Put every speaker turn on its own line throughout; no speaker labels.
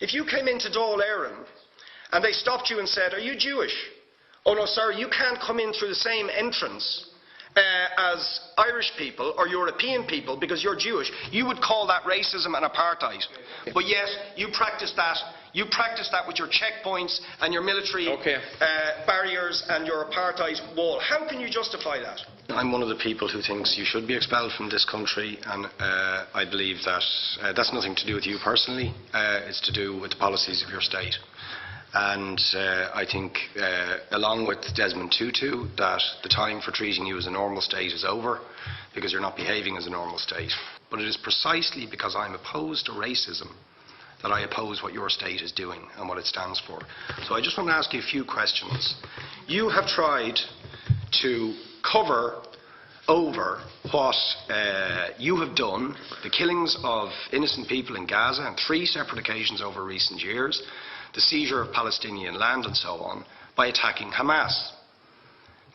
If you came into Dáil Éireann and they stopped you and said, "Are you Jewish?" "Oh no, sorry, you can't come in through the same entrance as Irish people or European people because you're Jewish," you would call that racism and apartheid. But yet, you practice that. You practice that with your checkpoints and your military barriers and your apartheid wall. How can you justify that? I'm one of the people who thinks you should be expelled from this country, and I believe that that's nothing to do with you personally. It's to do with the policies of your state. And I think, along with Desmond Tutu, that the time for treating you as a normal state is over because you're not behaving as a normal state. But it is precisely because I'm opposed to racism that I oppose what your state is doing and what it stands for. So I just want to ask you a few questions. You have tried to cover over what you have done, the killings of innocent people in Gaza on 3 separate occasions over recent years, the seizure of Palestinian land and so on, by attacking Hamas.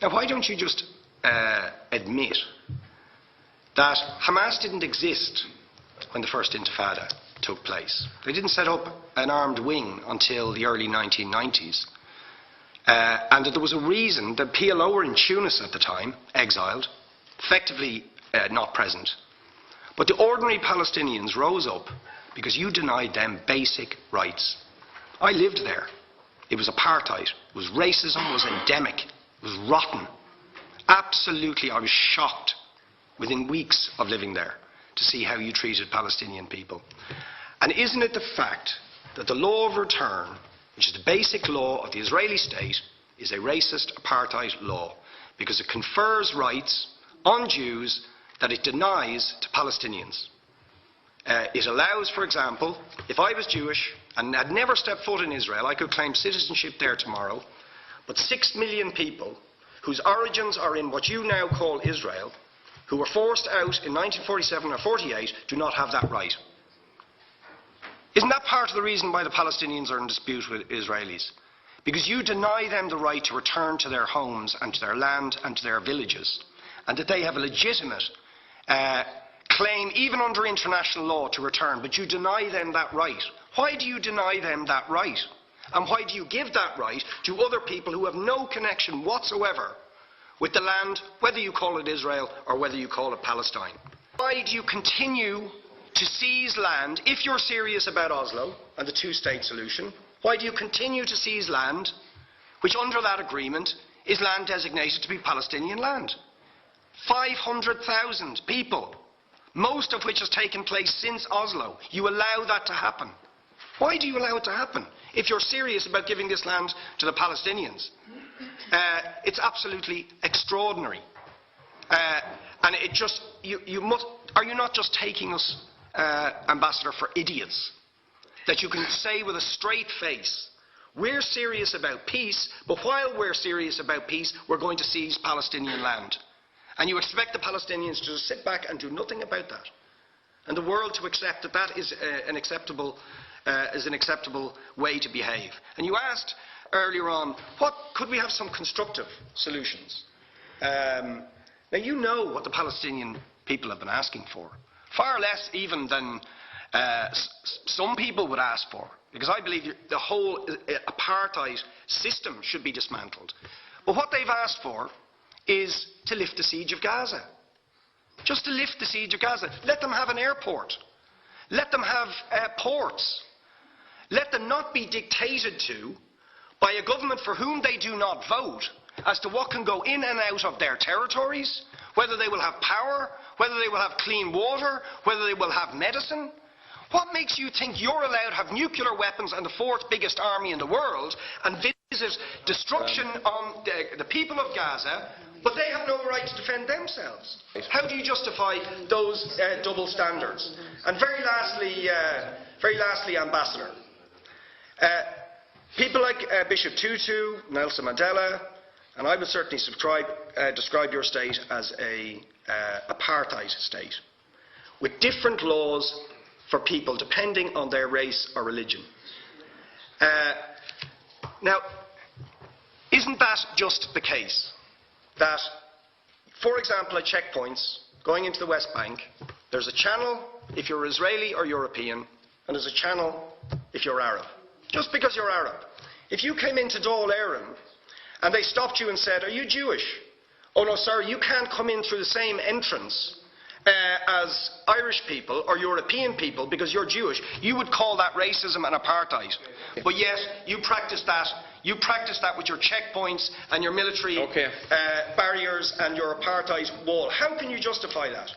Now, why don't you just admit that Hamas didn't exist when the first Intifada took place? They didn't set up an armed wing until the early 1990s. And that there was a reason that PLO were in Tunis at the time, exiled, effectively not present. But the ordinary Palestinians rose up because you denied them basic rights. I lived there. It was apartheid. It was racism. It was endemic. It was rotten. Absolutely, I was shocked within weeks of living there to see how you treated Palestinian people. And isn't it the fact that the law of return, which is the basic law of the Israeli state, is a racist apartheid law because it confers rights on Jews that it denies to Palestinians? It allows, for example, if I was Jewish and had never stepped foot in Israel, I could claim citizenship there tomorrow, but 6 million people whose origins are in what you now call Israel, who were forced out in 1947 or 48, do not have that right. Isn't that part of the reason why the Palestinians are in dispute with Israelis? Because you deny them the right to return to their homes and to their land and to their villages, and that they have a legitimate claim, even under international law, to return, but you deny them that right. Why do you deny them that right? And why do you give that right to other people who have no connection whatsoever with the land, whether you call it Israel or whether you call it Palestine? Why do you continue to seize land, if you're serious about Oslo and the two-state solution? Why do you continue to seize land, which under that agreement is land designated to be Palestinian land? 500,000 people, most of which has taken place since Oslo. You allow that to happen. Why do you allow it to happen if you're serious about giving this land to the Palestinians? It's absolutely extraordinary. And it just, you must, are you not just taking us, Ambassador, for idiots? That you can say with a straight face, we're serious about peace, but while we're serious about peace, we're going to seize Palestinian land. And you expect the Palestinians to just sit back and do nothing about that. And the world to accept that that is an acceptable way to behave. And you asked earlier on, what could we have some constructive solutions? Now you know what the Palestinian people have been asking for. Far less even than some people would ask for. Because I believe the whole apartheid system should be dismantled. But what they've asked for is to lift the siege of Gaza. Just to lift the siege of Gaza. Let them have an airport. Let them have ports. Let them not be dictated to by a government for whom they do not vote as to what can go in and out of their territories, whether they will have power, whether they will have clean water, whether they will have medicine. What makes you think you're allowed to have nuclear weapons and the 4th biggest army in the world and visit destruction on the people of Gaza, but they have no right to defend themselves? How do you justify those double standards? And very lastly, Ambassador, people like Bishop Tutu, Nelson Mandela, and I would certainly describe your state as an apartheid state, with different laws for people depending on their race or religion. Now, isn't that just the case? That, for example, at checkpoints going into the West Bank, there's a channel if you're Israeli or European, and there's a channel if you're Arab. Just because you're Arab. If you came into Dáil Éireann and they stopped you and said, are you Jewish? Oh no, sorry, you can't come in through the same entrance as Irish people or European people because you're Jewish, you would call that racism and apartheid. But yet, you practice that. You practice that with your checkpoints and your military barriers and your apartheid wall. How can you justify that?